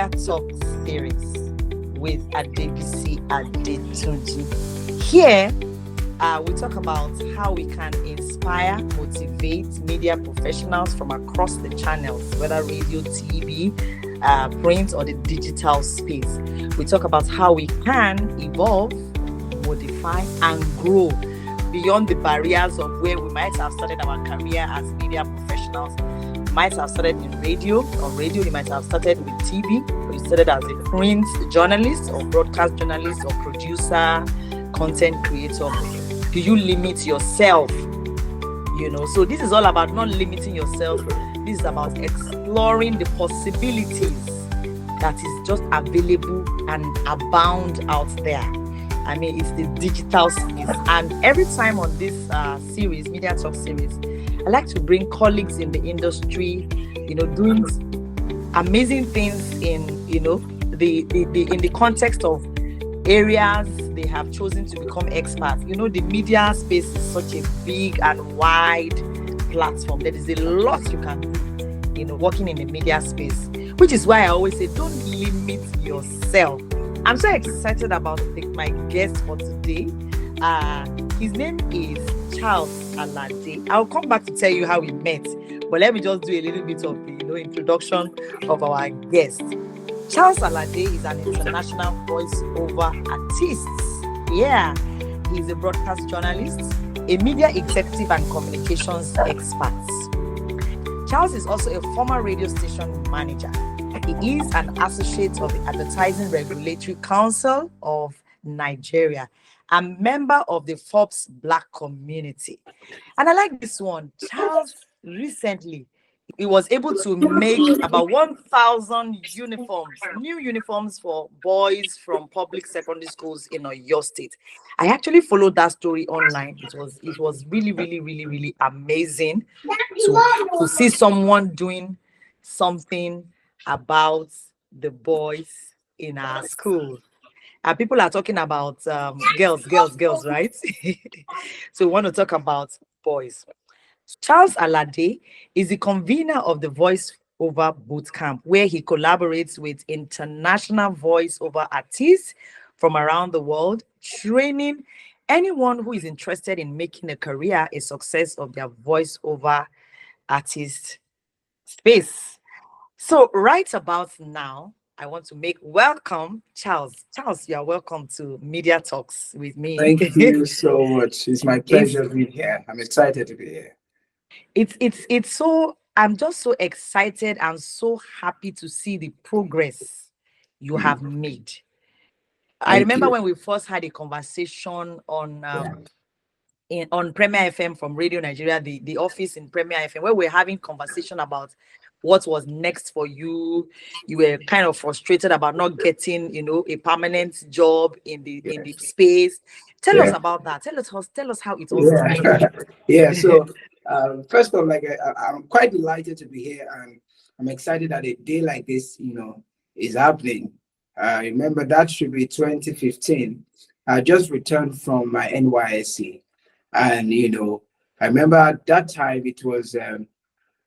Media Talk series with Adebisi Adetunji. Here, we talk about how we can inspire, motivate media professionals from across the channels, whether radio, TV, print, or the digital space. We talk about how we can evolve, modify, and grow beyond the barriers of where we might have started our career as media professionals. You might have started in radio, you might have started with TV, or you started as a print journalist or broadcast journalist or producer, content creator. Do you limit yourself? So this is all about not limiting yourself. This is about exploring the possibilities that is just available and abound out there. I mean, it's the digital space. And every time on this series, Media Talk series, I like to bring colleagues in the industry, doing amazing things in, in the context of areas they have chosen to become experts. The media space is such a big and wide platform. There is a lot you can do, working in the media space, which is why I always say, don't limit yourself. I'm so excited about my guest for today. His name is Charles Alade. I'll come back to tell you how we met, but let me just do a little bit of the introduction of our guest. Charles Alade is an international voiceover artist. Yeah, he's a broadcast journalist, a media executive and communications expert. Charles is also a former radio station manager. He is an associate of the Advertising Regulatory Council of Nigeria, a member of the Forbes Black community. And I like this one. Charles recently, he was able to make about 1,000 new uniforms for boys from public secondary schools in Oyo State. I actually followed that story online. It was really, really, really, really amazing to see someone doing something about the boys in our school. People are talking about girls, right? So we want to talk about boys. Charles Alade is the convener of the Voiceover Bootcamp, where he collaborates with international voiceover artists from around the world, training anyone who is interested in making a career a success of their voiceover artist space. So right about now, I want to welcome Charles. Charles, you are welcome to Media Talks with me. Thank you so much. It's my pleasure being here. I'm excited to be here. It's so, I'm just so excited and so happy to see the progress you have made. I remember when we first had a conversation on Premier FM from Radio Nigeria, the office in Premier FM, where we're having conversation about what was next for you. You were kind of frustrated about not getting, a permanent job in the space. Tell us about that. Tell us how it all started. So first of all, I'm quite delighted to be here, and I'm excited that a day like this, is happening. I remember that should be 2015. I just returned from my NYSC, and I remember at that time it was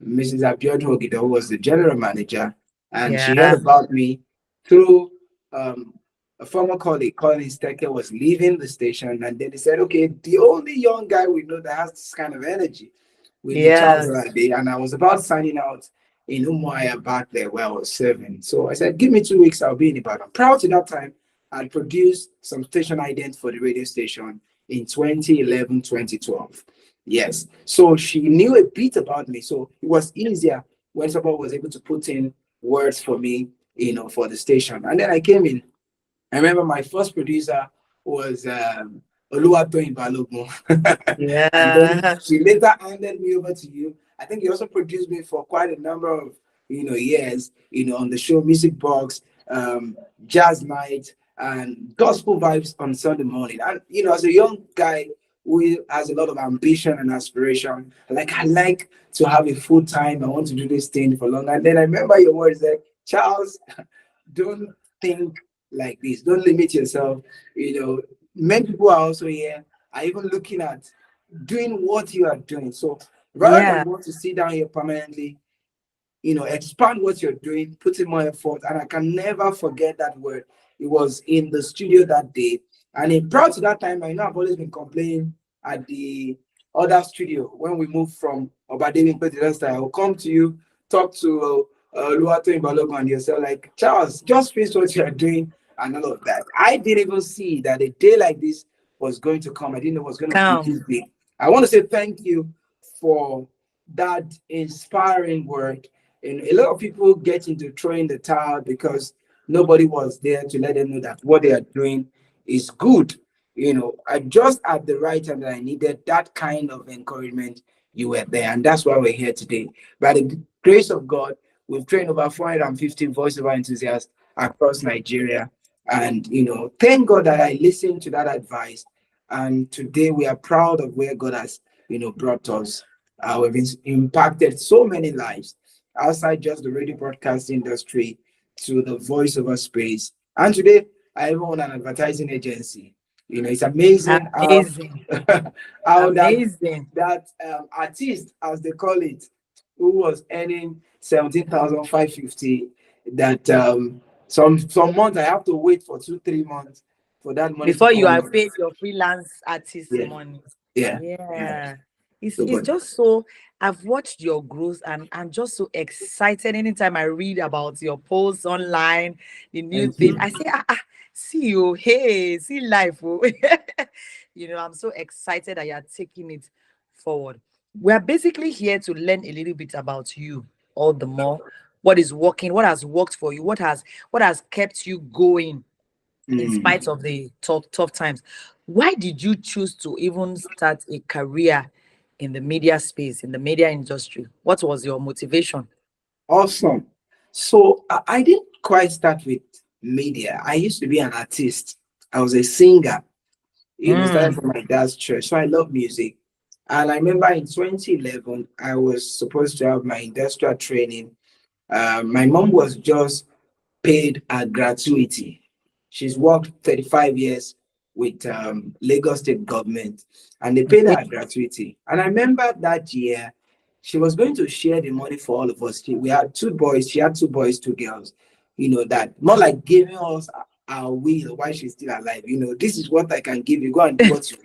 Mrs. Abiodun Ogido, who was the general manager, and she heard about me through a former colleague, Colin Stecker, was leaving the station, and then they said, okay, the only young guy we know that has this kind of energy with Charles Alade, and I was about signing out in Umuahia back there where I was serving. So I said, give me 2 weeks, I'll be in Ibadan. Prior to that time, I produced some station ident for the radio station in 2011, 2012. Yes. So she knew a bit about me. So it was easier when someone was able to put in words for me, for the station. And then I came in. I remember my first producer was Oluwatoyin Balogun. And then she later handed me over to you. I think he also produced me for quite a number of years, on the show Music Box, Jazz Night, and Gospel Vibes on Sunday morning. And as a young guy who has a lot of ambition and aspiration, I like to have a full time. I want to do this thing for long. And then I remember your words that, Charles, don't think like this. Don't limit yourself. Many people are also here, are even looking at doing what you are doing. So rather than want to sit down here permanently, expand what you're doing, put in more effort. And I can never forget that word. It was in the studio that day. And prior to that time, I know I've always been complaining at the other studio. When we moved from Obadevi to the I will come to you, talk to Luato in Balogun and yourself, like, Charles, just finish what you're doing and all of that. I didn't even see that a day like this was going to come. I didn't know it was going to be this big. I want to say thank you for that inspiring word. And a lot of people get into throwing the towel because nobody was there to let them know that what they are doing is good. I just at the right time that I needed that kind of encouragement. You were there, and that's why we're here today. By the grace of God, we've trained over 450 voiceover enthusiasts across Nigeria. And thank God that I listened to that advice. And today we are proud of where God has brought us. We've impacted so many lives outside just the radio broadcast industry to the voiceover space. And today I even own an advertising agency. It's amazing, amazing. how Amazing. that artist, as they call it, who was earning 17,550, that some months I have to wait for 2-3 months for that money before to you come are paid your freelance artist money. Yeah. It's just so, I've watched your growth and I'm just so excited anytime I read about your posts online, the new thing. I say, see you, hey, see life. Oh. I'm so excited that you're taking it forward. We're basically here to learn a little bit about you all the more. What is working, what has worked for you, what has kept you going in spite of the tough times. Why did you choose to even start a career in the media space, in the media industry? What was your motivation? Awesome. So I didn't quite start with media. I used to be an artist. I was a singer. Started from my dad's church. So I love music. And I remember in 2011, I was supposed to have my industrial training. My mom was just paid a gratuity. She's worked 35 years with Lagos State government, and they paid her a gratuity. And I remember that year, she was going to share the money for all of us. We had 2 boys. She had 2 boys, 2 girls. That not like giving us our will while she's still alive. This is what I can give you. Go and do what you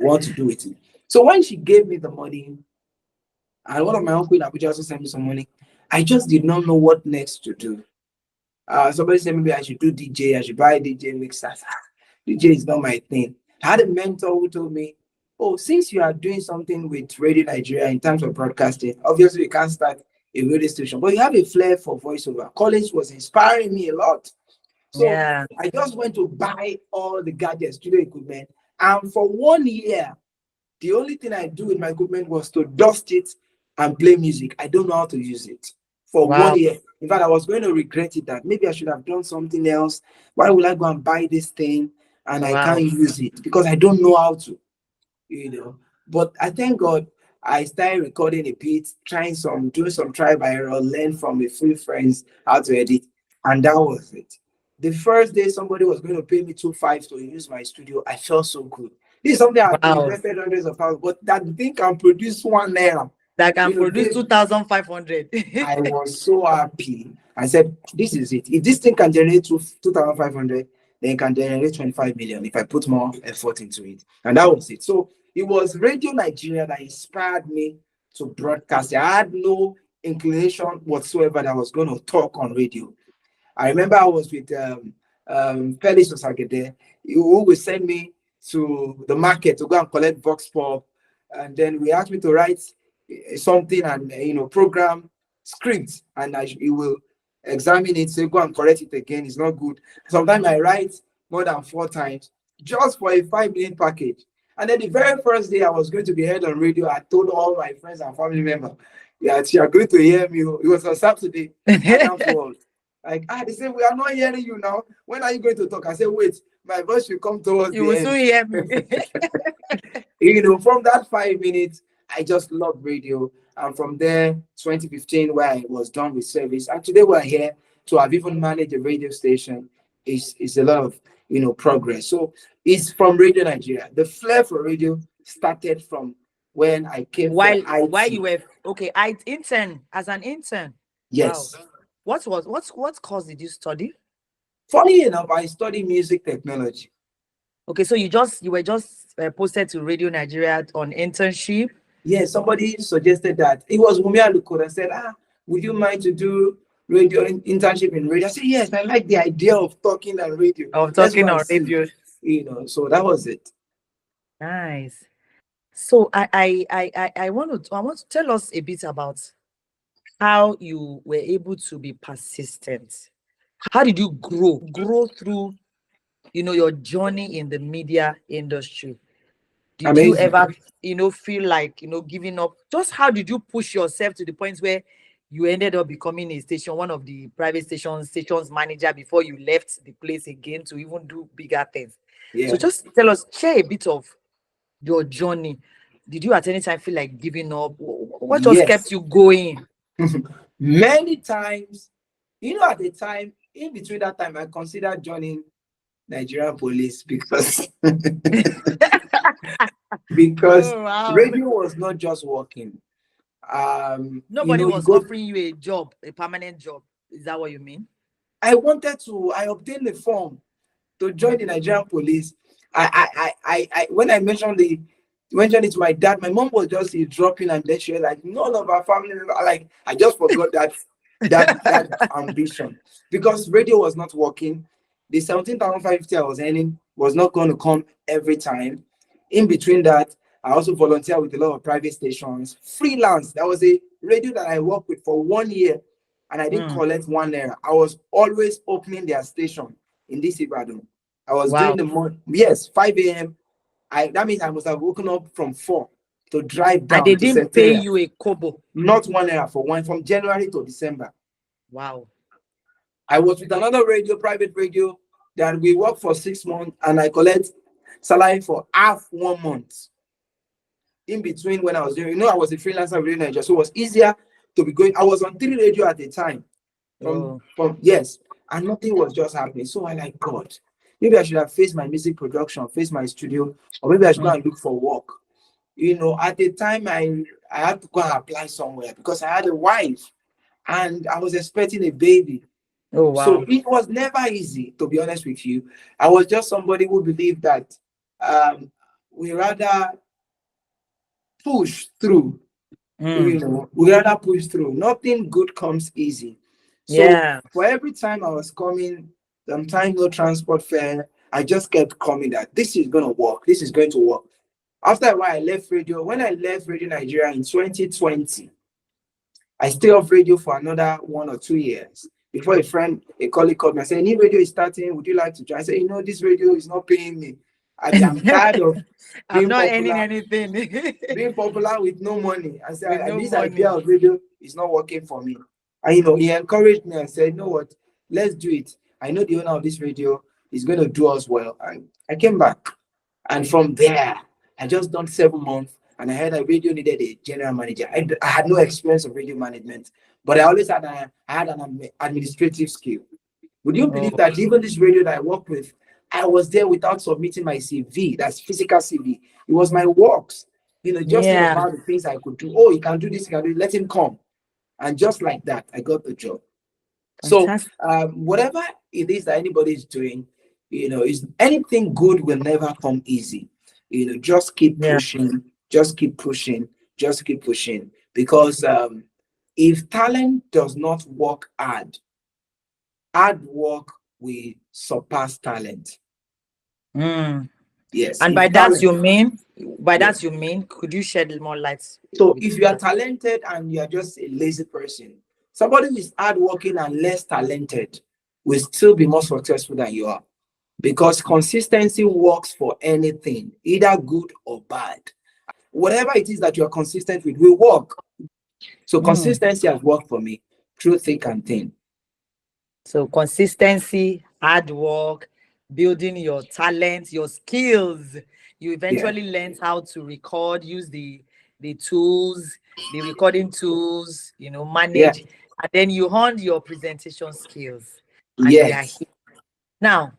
want to do with it. So when she gave me the money, and one of my uncle in Abuja also sent me some money, I just did not know what next to do. Somebody said maybe I should do DJ, I should buy a DJ mixer. DJ is not my thing. I had a mentor who told me, oh, since you are doing something with Radio Nigeria in terms of broadcasting, obviously you can't start a radio station, but you have a flair for voiceover. College was inspiring me a lot. So I just went to buy all the gadgets, studio equipment. And for 1 year, the only thing I do with my equipment was to dust it and play music. I don't know how to use it. For 1 year. In fact, I was going to regret it that maybe I should have done something else. Why will I go and buy this thing and I can't use it? Because I don't know how to, But I thank God I started recording a bit, doing some trial by error, learn from a few friends how to edit. And that was it. The first day somebody was going to pay me 2.5 to use my studio, I felt so good. This is something I've invested hundreds of thousands, but that thing can produce 1 naira. That can produce 2,500. I was so happy. I said, this is it. If this thing can generate 2,500, then it can generate 25 million if I put more effort into it. And that was it. So it was Radio Nigeria that inspired me to broadcast. I had no inclination whatsoever that I was going to talk on radio. I remember I was with Felix Osagede, who would send me to the market to go and collect Vox Pop. And then we asked me to write something and program scripts, and he will examine it, say go and correct it again, it's not good. Sometimes I write more than 4 times just for a 5-minute package. And then the very first day I was going to be heard on radio, I told all my friends and family members, yeah, you are going to hear me. It was on Saturday. Like, they say, we are not hearing you now. When are you going to talk? I said, wait, my voice will come towards you will soon hear me. From that 5 minutes, I just loved radio. And from there, 2015, where I was done with service. And today we're here to have even managed a radio station is a lot of, progress. So it's from Radio Nigeria. The flair for radio started from when I came while you were as an intern. Yes. Wow. What course did you study? Funny enough, I study music technology. Okay, so you were just posted to Radio Nigeria on internship. Yeah, somebody suggested that. It was Wumi Aluko that said, would you mind to do radio internship in radio? I said, yes, I like the idea of talking on radio. Of Let's go talking and on see. radio. So that was it. Nice. So I want to tell us a bit about how you were able to be persistent. How did you grow through, your journey in the media industry? Did you Amazing. ever, feel like, giving up? Just how did you push yourself to the point where you ended up becoming one of the private stations manager before you left the place again to even do bigger things? So Yeah. just share a bit of your journey. Did you at any time feel like giving up? What just kept Yes. you going? Many times, at the time, in between that time, I considered joining Nigerian Police because because Oh, wow. radio was not just working. Nobody You was go. offering you a job, a permanent job. Is that what you mean? I obtained the form to join the Nigerian Police. When I mentioned it to my dad, my mom was just dropping, and then she was like, none of our family members, like, I just forgot that ambition because radio was not working. The 17,550 I was earning was not going to come every time. In between that, I also volunteer with a lot of private stations, freelance. That was a radio that I worked with for 1 year, and I didn't collect 1 naira. I was always opening their station in this Ibadan. I was doing Wow. the morning, yes, 5 a.m. That means I must have woken up from 4 to drive And they down to didn't pay Centennial. you a kobo. Not 1 naira for one from January to December. Wow. I was with another radio, private radio, that we work for 6 months, and I collect salary for half 1 month. In between, when I was doing, I was a freelancer with Radio Nigeria, so it was easier to be going. I was on 3 radio at the time. Yes, and nothing was just happening. So I like, God, maybe I should have faced my music production, faced my studio, or maybe I should go and look for work. At the time I had to go and apply somewhere because I had a wife and I was expecting a baby. Oh, wow. So it was never easy, to be honest with you. I was just somebody who believed that we rather push through. We rather push through. Nothing good comes easy. So for every time I was coming, sometimes no transport fare, I just kept coming that this is going to work. This is going to work. After a while, I left radio. When I left Radio Nigeria in 2020, I stayed off radio for another 1 or 2 years. Before a colleague called me and said, new radio is starting. Would you like to join? I said, this radio is not paying me. I'm tired of I'm being not popular, earning anything. being popular with no money. I said, no this money. idea of radio is not working for me. And he encouraged me and said, you know what, let's do it. I know the owner of this radio is going to do us well. And I came back. And from there, I just done 7 months, and I heard that radio needed a general manager. I had no experience of radio management, but I always had an administrative skill. Would you believe that even this radio that I work with, I was there without submitting my CV, that's physical CV. It was my works, just think about the things I could do. Oh, you can do this, you can do it, let him come. And just like that, I got the job. Fantastic. So whatever it is that anybody is doing, is anything good will never come easy. Just keep pushing, just keep pushing, just keep pushing. Because if talent does not work hard work will surpass talent. Yes. And by that you mean, could you shed more light? So if you are talented and you are just a lazy person, somebody who is hardworking and less talented will still be more successful than you are. Because consistency works for anything, either good or bad. Whatever it is that you are consistent with will work. So consistency has worked for me through thick and thin. So consistency, hard work, building your talent, your skills. You eventually learned how to record, use the tools, the recording tools, manage, and then you honed your presentation skills. And we are here. Now,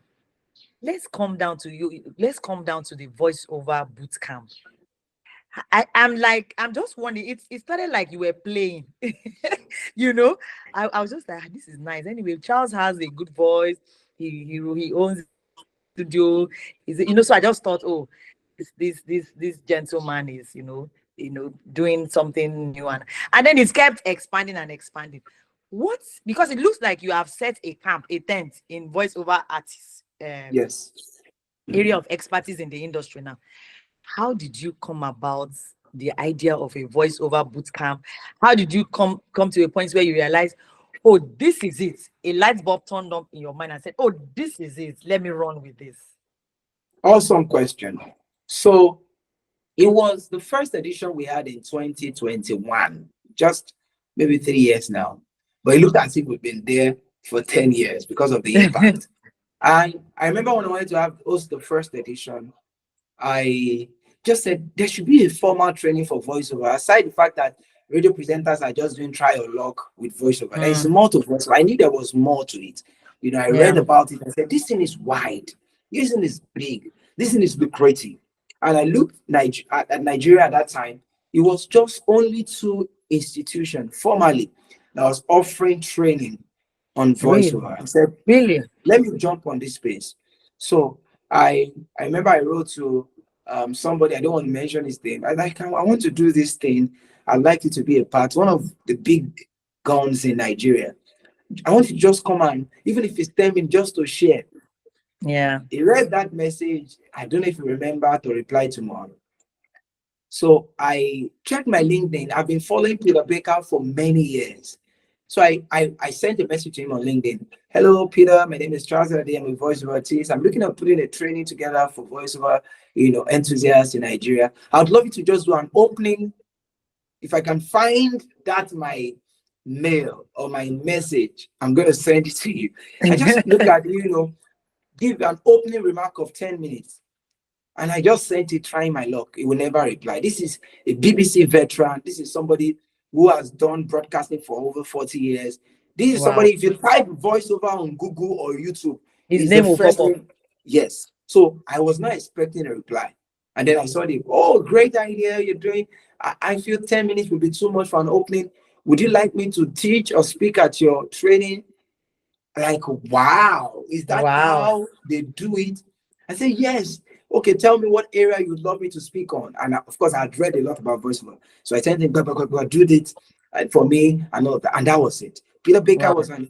let's come down to the voiceover bootcamp. I'm just wondering. It started like you were playing, you know. I was just like, "Ah, this is nice." Anyway, Charles has a good voice. He owns a studio. So I just thought, oh, this gentleman is doing something new, and then it's kept expanding and expanding. What? Because it looks like you have set a camp, a tent in voiceover artists Yes. area of expertise in the industry now. How did you come about the idea of a voiceover boot camp? How did you come to a point where you realize, oh, this is it? A light bulb turned up in your mind and said, oh, this is it. Let me run with this. Awesome question. So it was the first edition we had in 2021, just maybe 3 years now. But it looked as if we've been there for 10 years because of the impact. And I remember when I wanted to host the first edition, I just said there should be a formal training for voiceover. Aside the fact that radio presenters are just doing try or luck with voiceover, there is more to voiceover. I knew there was more to it. I read about it and said, this thing is wide, this thing is big, this thing is lucrative. And I looked at Nigeria at that time. It was just only 2 institutions formally that was offering training on Really? voiceover. I said, Really? let me jump on this space. So I remember I wrote to somebody, I don't want to mention his name. I want to do this thing. I'd like you to be a part, one of the big guns in Nigeria. I want you to just come and, even if it's 10 minutes, just to share. Yeah. He read that message. I don't know if you remember to reply tomorrow. So I checked my LinkedIn. I've been following Peter Baker for many years. So I sent a message to him on LinkedIn. Hello, Peter. My name is Charles Alade. I'm a voiceover artist. I'm looking at putting a training together for voiceover, enthusiasts in Nigeria. I'd love you to just do an opening. If I can find that my mail or my message, I'm going to send it to you. I just look at give an opening remark of 10 minutes. And I just sent it, trying my luck. It will never reply. This is a BBC veteran. This is somebody who has done broadcasting for over 40 years. This is somebody, if you type voiceover on Google or YouTube, his is name the will first pop up. name. Yes. So I was not expecting a reply. And then I saw great idea you're doing. I feel 10 minutes will be too much for an opening. Would you like me to teach or speak at your training? Like, wow, is that how they do it? I said, yes. Okay, tell me what area you'd love me to speak on. And of course, I'd read a lot about voiceover. So I sent him, do this for me and all that. And that was it. Peter Baker was on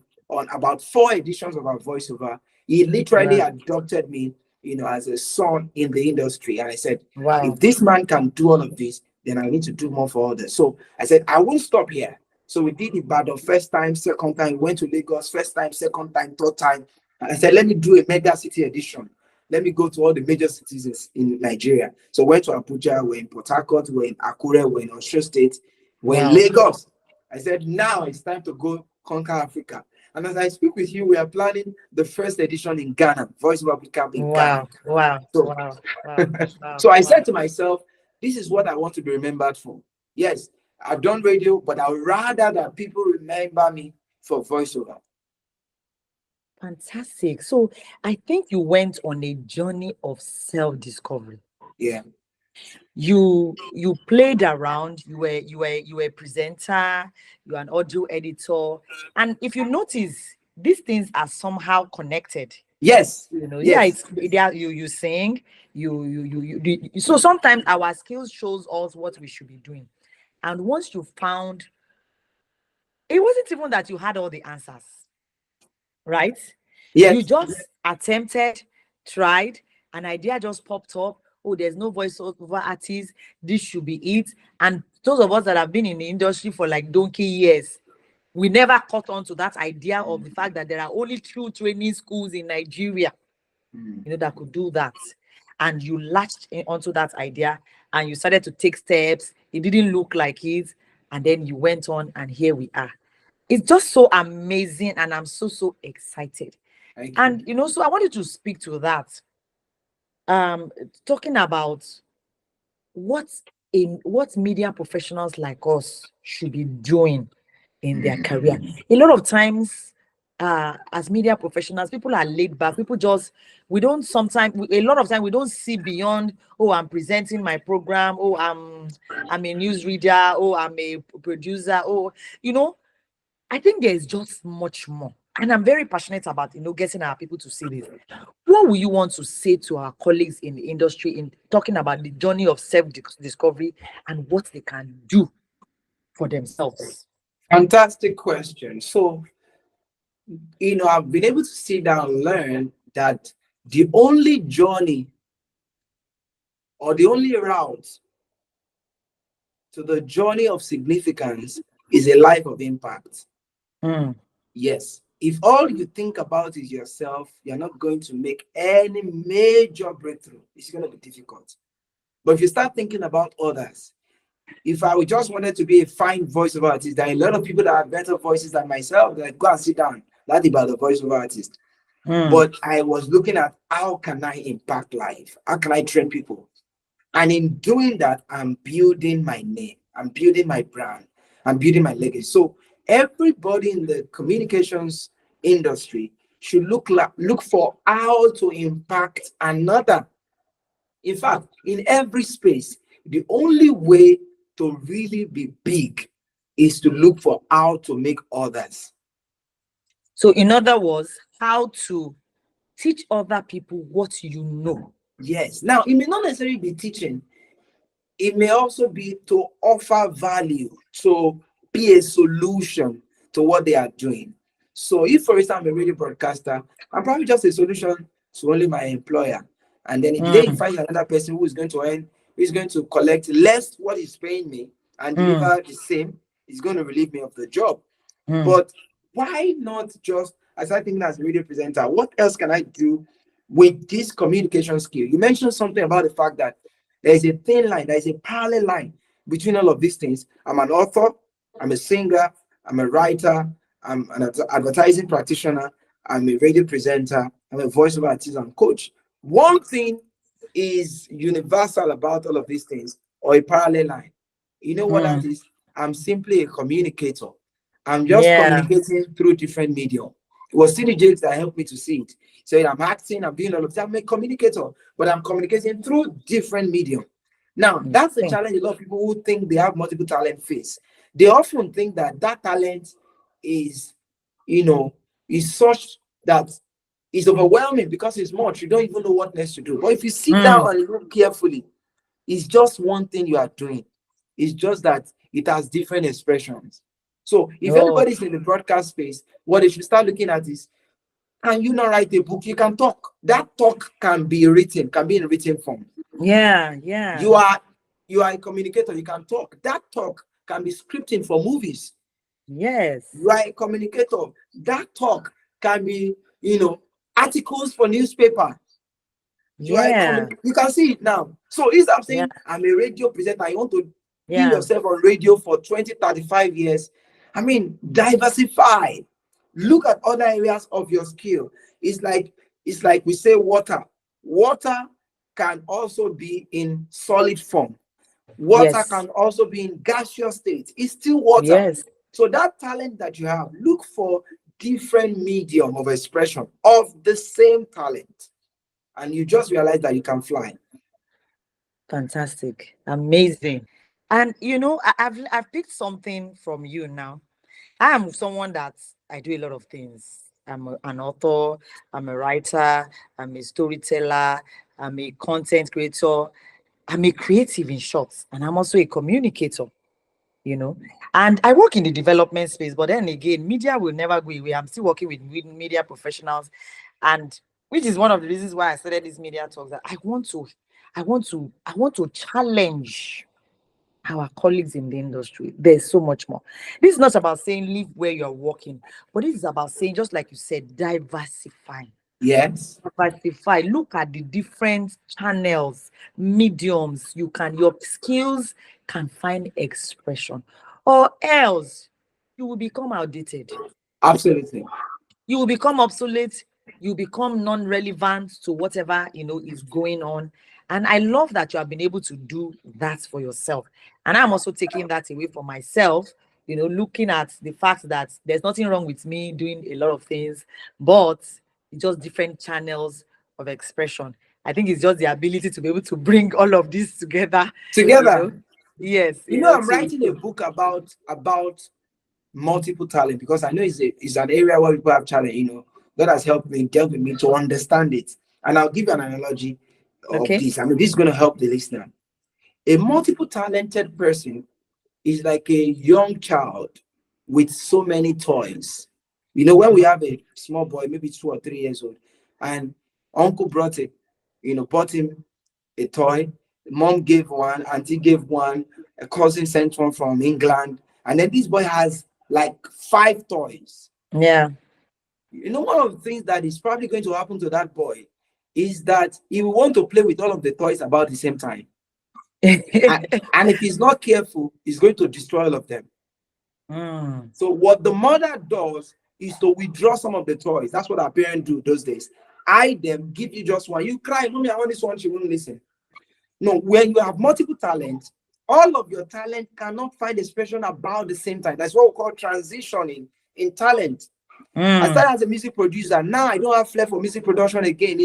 about 4 editions of our voiceover. He literally adopted me, as a son in the industry. And I said, if this man can do all of this, then I need to do more for others. So I said, I won't stop here. So we did Ibadan first time, second time, went to Lagos first time, second time, third time. And I said, let me do a mega city edition. Let me go to all the major cities in Nigeria. So went to Abuja, we're in Port Harcourt, we're in Akure, we're in Osun State, we're in Lagos. I said, now it's time to go conquer Africa. And as I speak with you, we are planning the first edition in Ghana, Voiceover Bootcamp in Ghana. So I said to myself, this is what I want to be remembered for. Yes, I've done radio, but I would rather that people remember me for voiceover. Fantastic. So I think you went on a journey of self-discovery. Yeah. You played around, you were a presenter, you're an audio editor. And if you notice, these things are somehow connected. Yes. Yes. You sing, so sometimes our skills shows us what we should be doing. And once you found, it wasn't even that you had all the answers, right? Yes. You just attempted, tried, an idea just popped up. Oh, there's no voiceover artist. This should be it. And those of us that have been in the industry for like donkey years, we never caught on to that idea of the fact that there are only 2 training schools in Nigeria, that could do that. And you latched onto that idea and you started to take steps. It didn't look like it. And then you went on, and here we are. It's just so amazing. And I'm so excited. And, so I wanted to speak to that. Talking about what media professionals like us should be doing in their career. A lot of times, as media professionals, people are laid back. People just, we don't sometimes, a lot of time, we don't see beyond, oh, I'm presenting my program, oh, I'm a newsreader, oh, I'm a producer, oh, you know, I think there is just much more. And I'm very passionate about, getting our people to see this. What will you want to say to our colleagues in the industry in talking about the journey of self-discovery and what they can do for themselves? Fantastic question. So, I've been able to sit down and learn that the only journey or the only route to the journey of significance is a life of impact. Mm. Yes. If all you think about is yourself, you're not going to make any major breakthrough. It's going to be difficult. But if you start thinking about others, if I just wanted to be a fine voiceover artist, there are a lot of people that have better voices than myself that go and sit down. That's about the voiceover artist. But I was looking at how can I impact life? How can I train people? And in doing that, I'm building my name. I'm building my brand. I'm building my legacy. So everybody in the communications industry should look for how to impact another. In fact, in every space, the only way to really be big is to look for how to make others. So, in other words, how to teach other people what you know. Yes. Now, it may not necessarily be teaching. It may also be to offer value, to be a solution to what they are doing. So if, for example, I'm a radio broadcaster, I'm probably just a solution to only my employer. And then if they find another person who is going to earn, who is going to collect less what he's paying me and deliver the same, he's going to relieve me of the job. But why not just, as I think as a radio presenter, what else can I do with this communication skill? You mentioned something about the fact that there is a thin line, there is a parallel line between all of these things. I'm an author, I'm a singer, I'm a writer, I'm an advertising practitioner, I'm a radio presenter, I'm a voiceover artist and coach. One thing is universal about all of these things, or a parallel line. You know what that is? I'm simply a communicator. I'm just communicating through different medium. It was CD Jakes that helped me to see it. So I'm acting, I'm doing all of that. I'm a communicator, but I'm communicating through different medium. Now, that's the challenge a lot of people who think they have multiple talent face. They often think that talent is, is such that it's overwhelming because it's much. You don't even know what next to do. But if you sit down and look carefully, it's just one thing you are doing. It's just that it has different expressions. So if anybody's in the broadcast space, what they should start looking at is, can you not write a book? You can talk. That talk can be written, can be in written form. Yeah. You are a communicator, you can talk. That talk can be scripting for movies. Yes. You are a communicator. That talk can be, articles for newspaper. You can see it now. So instead of saying, I'm a radio presenter, I want to be yourself on radio for 20, 35 years. I mean, diversify. Look at other areas of your skill. It's like we say water. Water can also be in solid form. Water can also be in gaseous state. It's still water. Yes. So that talent that you have, look for different medium of expression of the same talent. And you just realize that you can fly. Fantastic. Amazing. And I've picked something from you now. I am someone that I do a lot of things. I'm an author, I'm a writer, I'm a storyteller, I'm a content creator, I'm a creative in short, and I'm also a communicator, And I work in the development space, but then again, media will never go away. I'm still working with media professionals, and which is one of the reasons why I started this media talk, that I want to challenge our colleagues in the industry. There's so much more. This is not about saying live where you're working, but this is about saying, just like you said, diversify. Yes. Diversify. Look at the different channels, mediums. Your skills can find expression, or else you will become outdated. Absolutely. You will become obsolete. You become non-relevant to whatever is going on. And I love that you have been able to do that for yourself. And I'm also taking that away for myself, looking at the fact that there's nothing wrong with me doing a lot of things, but it's just different channels of expression. I think it's just the ability to be able to bring all of this together. Together. Yes. I'm writing a book about multiple talent, because I know it's an area where people have talent. God has helped me, dealt with me to understand it. And I'll give you an analogy of this. I mean, this is going to help the listener. A multiple talented person is like a young child with so many toys. When we have a small boy, maybe 2 or 3 years old, and uncle bought him a toy, mom gave one, auntie gave one, a cousin sent one from England, and then this boy has like 5 toys. Yeah. One of the things that is probably going to happen to that boy is that he will want to play with all of the toys about the same time. and if he's not careful, he's going to destroy all of them. So what the mother does is to withdraw some of the toys. That's what our parents do those days. Hide them, give you just one. You cry, mommy, I want this one. She won't listen. No, when you have multiple talents, all of your talent cannot find expression about the same time. That's what we call transitioning in talent. I started as a music producer. Now I don't have flair for music production again.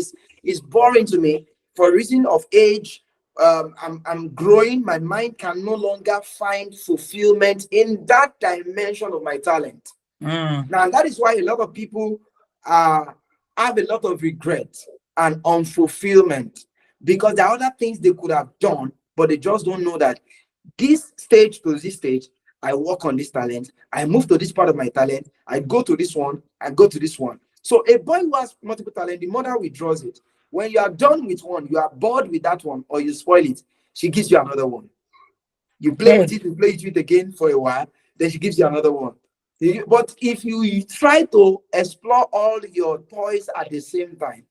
It's boring to me for a reason of age. I'm growing. My mind can no longer find fulfillment in that dimension of my talent. Now, that is why a lot of people have a lot of regret and unfulfillment, because there are other things they could have done, but they just don't know that this stage to this stage, I work on this talent, I move to this part of my talent, I go to this one, I go to this one. So a boy who has multiple talent, the mother withdraws it. When you are done with one, you are bored with that one, or you spoil it, she gives you another one. You play with it, you play with it again for a while, then she gives you another one. But if you try to explore all your toys at the same time,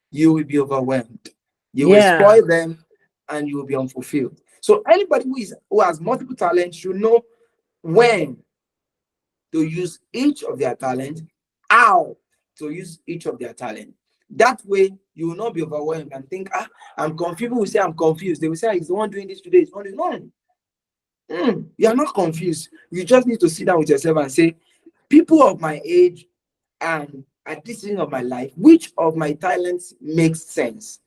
you will be overwhelmed. You will spoil them, and you will be unfulfilled. So anybody who has multiple talents should know when to use each of their talent, how to use each of their talent. That way, you will not be overwhelmed and think, I'm confused. People will say I'm confused. They will say, he's the one doing this today. He's the one doing no. You are not confused. You just need to sit down with yourself and say, people of my age and at this season of my life, which of my talents makes sense?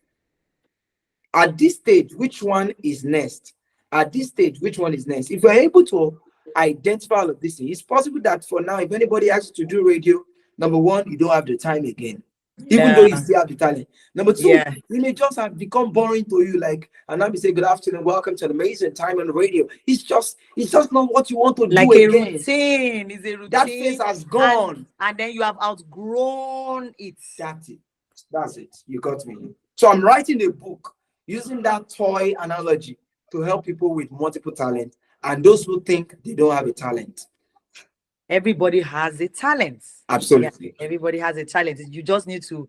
At this stage, which one is next? At this stage, which one is next? If you're able to identify all of this, it's possible that for now, if anybody asks you to do radio, number one, you don't have the time again, even though you still have the talent. Number two, it may just have become boring to you, and I'll be saying, good afternoon, welcome to the amazing time on the radio. It's just not what you want to do again. Routine. It's a routine. That phase has gone. And then you have outgrown it. That's it. You got me. So I'm writing a book using that toy analogy to help people with multiple talent and those who think they don't have a talent. Everybody has a talent. Absolutely. Yeah, everybody has a talent. You just need to,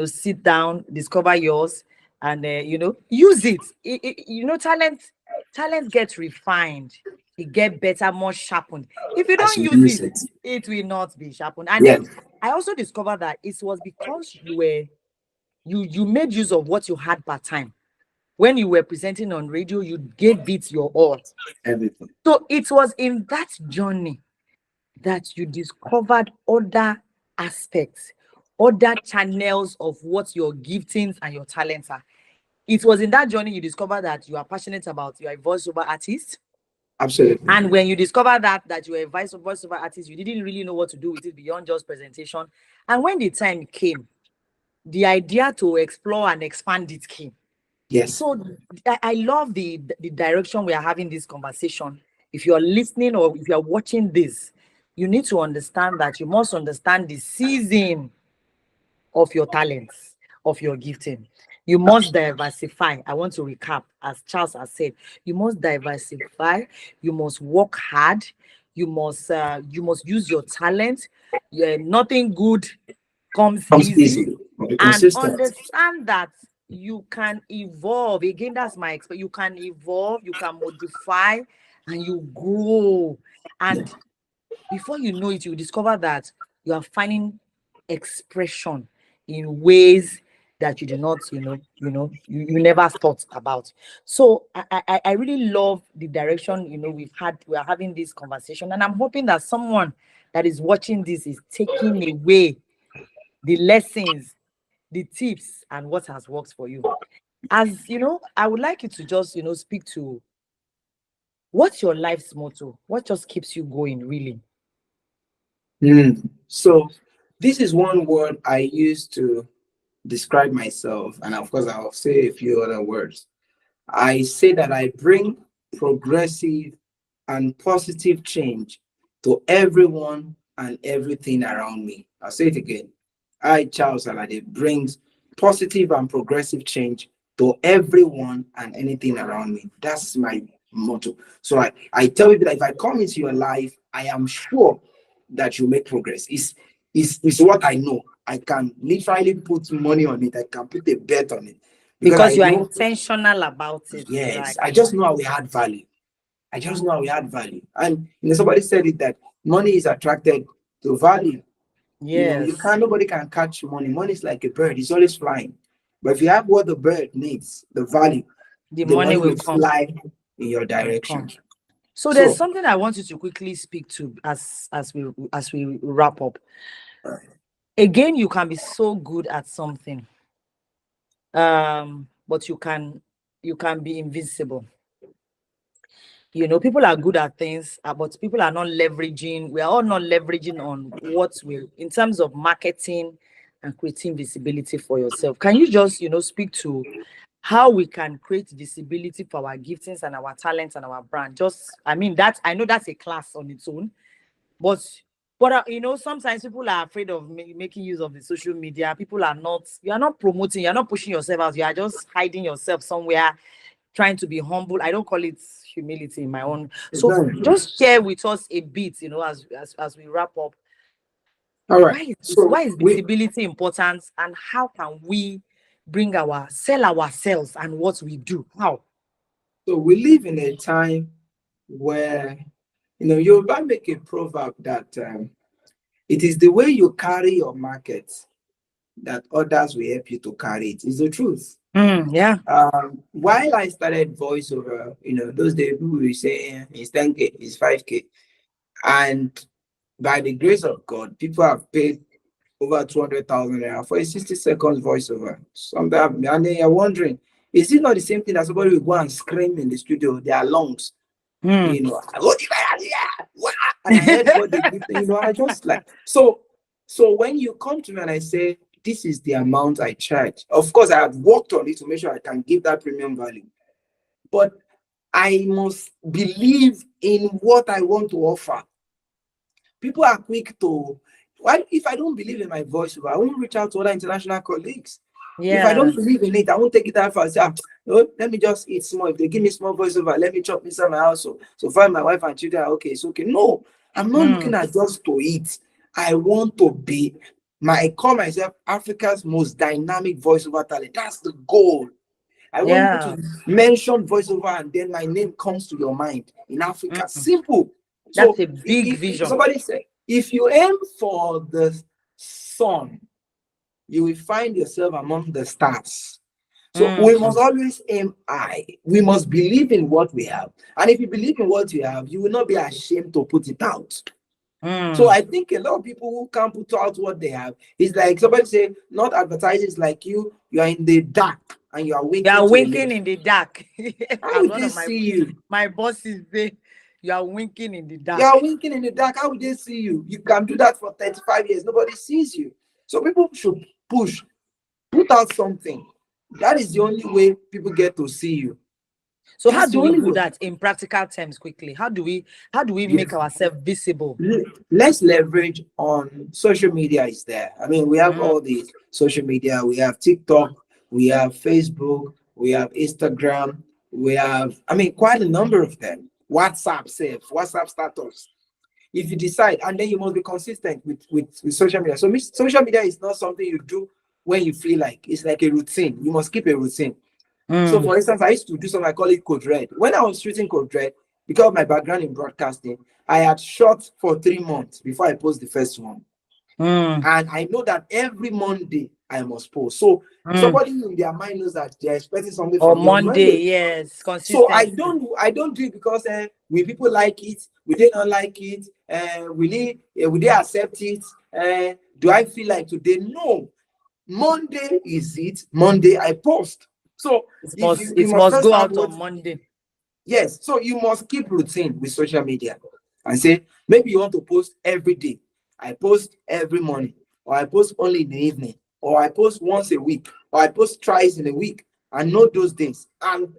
sit down, discover yours, and use it. Talent gets refined. It gets better, more sharpened. If you don't use it, it will not be sharpened. And then I also discovered that it was because you made use of what you had per time. When you were presenting on radio, you gave it your all. Everything. So it was in that journey that you discovered other aspects, other channels of what your giftings and your talents are. It was in that journey you discovered that you are passionate about, you are a voiceover artist. Absolutely. And when you discover that you are a voiceover artist, you didn't really know what to do with it beyond just presentation. And when the time came, the idea to explore and expand it came. Yes. So I love the direction we are having this conversation. If you're listening or if you're watching this, you need to understand that you must understand the season of your talents, of your gifting. You must diversify. I want to recap, as Charles has said, you must diversify. You must work hard. You must use your talent. Nothing good comes easy. And understand that you can evolve. Again, that's my experience. You can evolve, you can modify, and you grow. And before you know it, you discover that you are finding expression in ways that you do not, you never thought about. So I really love the direction, we are having this conversation, and I'm hoping that someone that is watching this is taking away the lessons, the tips, and what has worked for you. As you know, I would like you to just, speak to what's your life's motto? What just keeps you going, really? So this is one word I use to describe myself, and of course I'll say a few other words. I say that I bring progressive and positive change to everyone and everything around me. I'll say it again. I, Charles Alade, brings positive and progressive change to everyone and anything around me. That's my motto. So I tell people that if I come into your life, I am sure that you make progress. It's what I know. I can literally put money on it. I can put a bet on it. Because you are intentional about it. Yes, right? I just know how we add value. I just know how we add value. And somebody said it that money is attracted to value. Yes. Nobody can catch money. Money is like a bird, it's always flying. But if you have what the bird needs, the value, the money will fly in your direction. So there's something I want you to quickly speak to as we wrap up. Again, you can be so good at something, but you can be invisible. People are good at things, but people are not leveraging. We are all not leveraging on what will, in terms of marketing and creating visibility for yourself. Can you just, speak to how we can create visibility for our giftings and our talents and our brand? I know that's a class on its own, but sometimes people are afraid of making use of the social media. You are not promoting, you're not pushing yourself out. You are just hiding yourself somewhere, trying to be humble. I don't call it humility in my own. So just share with us a bit, as we wrap up. All right. Why is visibility important, and how can we sell ourselves and what we do? How? So we live in a time where, you'll make a proverb that it is the way you carry your market that others will help you to carry it. It's the truth. Yeah. While I started voiceover, those days people will say it's 10K, it's 5K. And by the grace of God, people have paid over 200,000 naira for a 60 seconds voiceover. Sometimes, and then you're wondering, is it not the same thing that somebody will go and scream in the studio, their lungs? And I heard what they did, I just like, so when you come to me and I say, this is the amount I charge. Of course, I have worked on it to make sure I can give that premium value. But I must believe in what I want to offer. People are quick to, if I don't believe in my voiceover, I won't reach out to other international colleagues. Yeah. If I don't believe in it, I won't take it that far. Say, let me just eat small. If they give me small voiceover, let me chop inside my house. So find my wife and children, okay, it's okay. No, I'm not looking at just to eat. I want to be, I call myself Africa's most dynamic voiceover talent. That's the goal. I want you to mention voiceover and then my name comes to your mind in Africa. Simple. That's a big vision. Somebody said, if you aim for the sun, you will find yourself among the stars. So we must always aim high. We must believe in what we have. And if you believe in what you have, you will not be ashamed to put it out. So I think a lot of people who can't put out what they have, it's like somebody say, not advertising is like you are in the dark and you are winking. You are winking in the dark. How would they see you? My boss is there. You are winking in the dark. You are winking in the dark. How would they see you? You can do that for 35 years. Nobody sees you. So people should put out something. That is the only way people get to see you. So how do we do that in practical terms quickly? How do we make ourselves visible? Let's leverage on social media is there. I mean, we have all these social media. We have TikTok, we have Facebook, we have Instagram, we have, quite a number of them. WhatsApp status. If you decide, and then you must be consistent with social media. So social media is not something you do when you feel like. It's like a routine. You must keep a routine. So for instance, I used to do something, I call it Code Red. When I was shooting Code Red, because of my background in broadcasting, I had shot for 3 months before I post the first one. And I know that every Monday I must post. So somebody in their mind knows that they're expecting something Or from me on Monday, Monday. yes, So consistency. I don't do it because will people like it? Will they not like it? Will they accept it? Do I feel like today? No. Monday is it. Monday I post. So if you It must must first go have out what. on Monday. Yes, so you must keep routine with social media and say maybe you want to post every day. I post every morning, or I post only in the evening, or I post once a week, or I post twice in a week, and know those days. And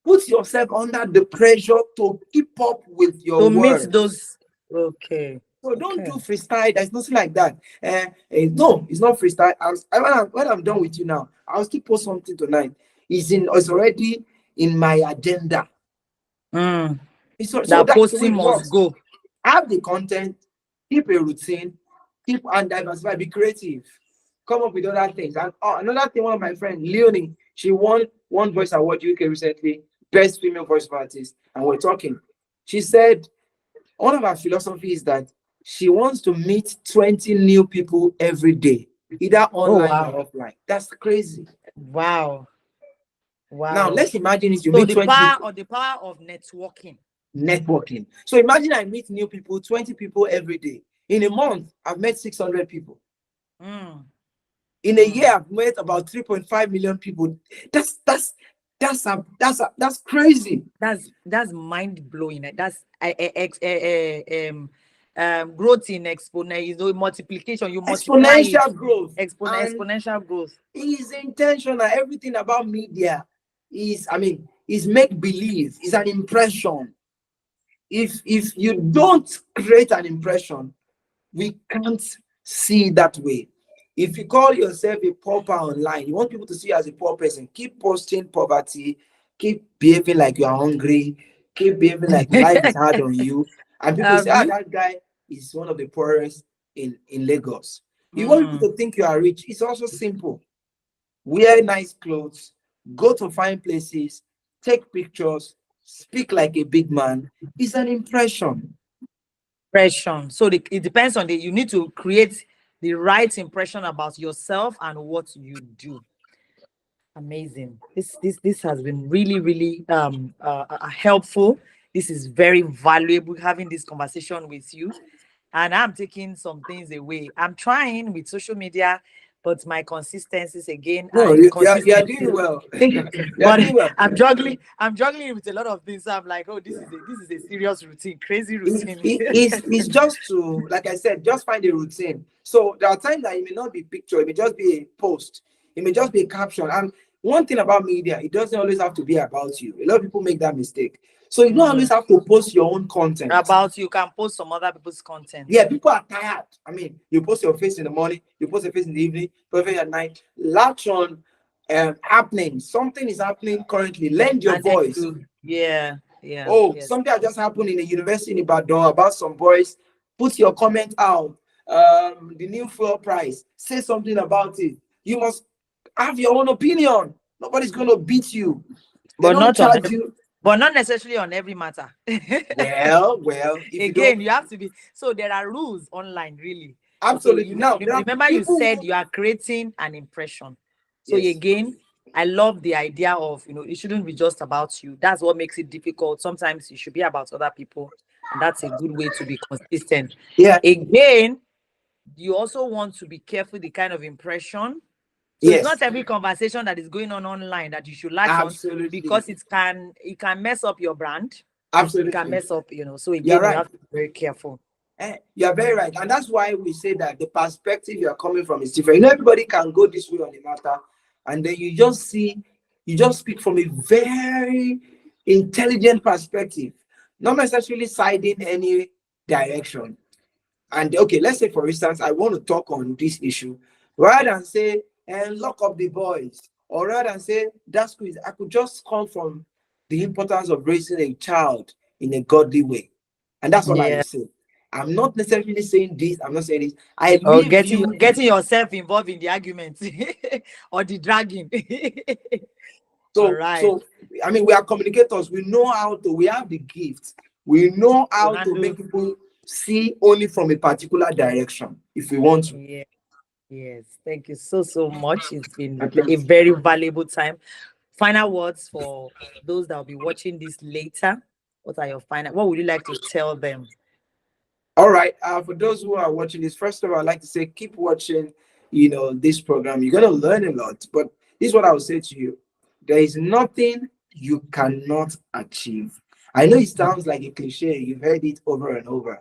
put yourself under the pressure to keep up with your To meet word. those. Okay. So don't Okay. do freestyle. There's nothing like that. No, it's not freestyle. When I'm done with you now, I'll still post something tonight. It's already in my agenda. So That that's the way posting it must works. go. Have the content, keep a routine, keep and diversify, be creative, come up with other things. And another thing, one of my friends, Leonie, she won one voice award UK recently, best female voice artist, and we're talking. She said one of her philosophy is that she wants to meet 20 new people every day, either Oh online wow. or offline. That's crazy. Wow. Now Wow. let's imagine if you So meet 20 people. the power of networking. Networking. So imagine I meet new people, 20 people every day. In a month, I've met 600 people. In a year, I've met about 3.5 million people. That's crazy. That's mind blowing. That's growth in exponential multiplication. You multiply it. Exponential growth. And Exponential growth. is intentional. Everything about media is make believe. Is an impression. If you don't create an impression, we can't see that way. If you call yourself a pauper online, you want people to see you as a poor person, keep posting poverty, keep behaving like you are hungry, keep behaving like life is hard on you. And people say, that guy is one of the poorest in Lagos. You want people to think you are rich. It's also simple. Wear nice clothes, go to fine places, take pictures, speak like a big man. It's an impression. So it depends on you need to create the right impression about yourself and what you do. Amazing. This has been really helpful. This is very valuable having this conversation with you, and I'm taking some things away. I'm trying with social media, but my consistencies again No, are you are inconsistency. doing well. But Doing well. I'm juggling with a lot of things. So I'm like, oh, this is a serious routine, crazy routine. It's just to, like I said, just find a routine. So there are times that it may not be picture, it may just be a post, it may just be a caption. And one thing about media, it doesn't always have to be about you. A lot of people make that mistake. So you don't always have to post your own content. About you can post some other people's content. Yeah, people are tired. I mean, you post your face in the morning, you post your face in the evening, post your face at night. Latch on happening. Something is happening currently. Lend your voice. Yeah. Something has just happened in a university in Ibadan about some boys. Put your comment out. The new fuel price. Say something about it. You must have your own opinion. Nobody's going to beat you. They don't charge you. But not necessarily on every matter. Well. Again, you have to be. So there are rules online, really. Absolutely. Now, remember you said you are creating an impression. So again, I love the idea of, it shouldn't be just about you. That's what makes it difficult. Sometimes it should be about other people. And that's a good way to be consistent. Yeah. Again, you also want to be careful the kind of impression. So it's not every conversation that is going on online that you should latch on, because it can mess up your brand. Absolutely. It can mess up, So again, you have to be very careful. You're very right. And that's why we say that the perspective you're coming from is different. Everybody can go this way on the matter. And then you just speak from a very intelligent perspective, not necessarily siding any direction. And okay, let's say for instance, I want to talk on this issue rather than say, and lock up the boys, or rather than say that's good. I could just come from the importance of raising a child in a godly way. And that's all I will say. I'm not necessarily saying this. I'm not saying this. I leave getting yourself involved in the argument or the dragging. So I mean, we are communicators. We know how to. We have the gift. We know how to make people see only from a particular direction if we want to. Yes, thank you so much. It's My been a pleasure. very valuable time. Final words for those that will be watching this later. What are your final? What would you like to tell them? All right. For those who are watching this, first of all, I'd like to say keep watching, this program. You're gonna learn a lot. But this is what I would say to you. There is nothing you cannot achieve. I know it sounds like a cliche, you've heard it over and over,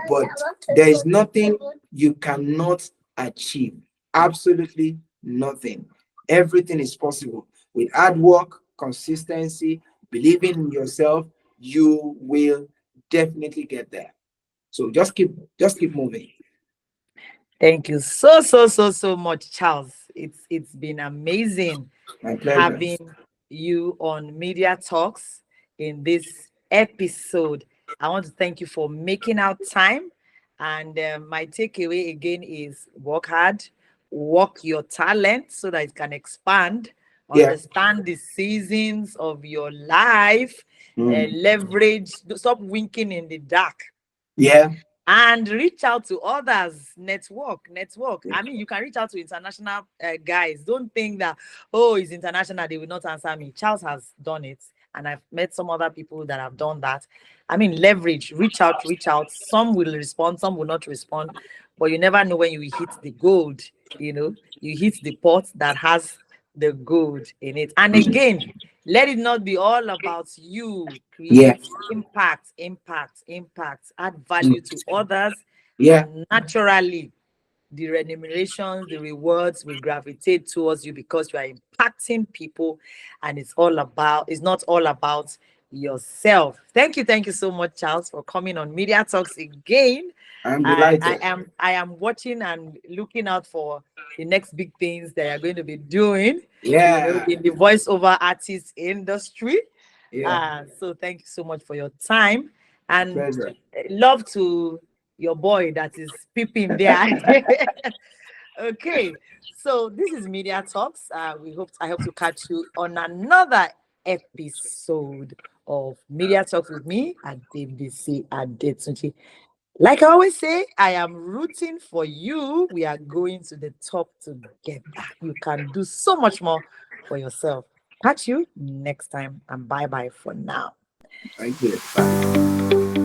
but there is nothing you cannot achieve. Absolutely nothing. Everything is possible. With hard work, consistency, believing in yourself, you will definitely get there. So just keep moving. Thank you so much, Charles. It's been amazing My pleasure. having you on Media Talks in this episode. I want to thank you for making out time. And my takeaway again is work hard, work your talent so that it can expand, Yeah. understand the seasons of your life, Mm. leverage, stop winking in the dark, Yeah. and reach out to others. Network. I mean, you can reach out to international guys. Don't think that, oh, it's international, they will not answer me. Charles has done it, and I've met some other people that have done that. I mean, leverage, reach out. Some will respond, some will not respond, but you never know when you hit the gold. You hit the pot that has the gold in it. And again, let it not be all about you. Yeah. Create impact, add value to others, Yeah. and naturally, the remunerations, the rewards will gravitate towards you because you are impacting people, and it's not all about yourself. Thank you so much, Charles, for coming on Media Talks again. I'm I delighted. am watching and looking out for the next big things that you're going to be doing, Yeah. in the voiceover artist industry. Yeah. So thank you so much for your time, My and pleasure. love to your boy that is peeping there. Okay, so this is Media Talks. I hope to catch you on another episode of Media Talks with me at DBC at Detunchi. Like I always say, I am rooting for you. We are going to the top together. You can do so much more for yourself. Catch you next time, and bye bye for now. Thank you. Bye.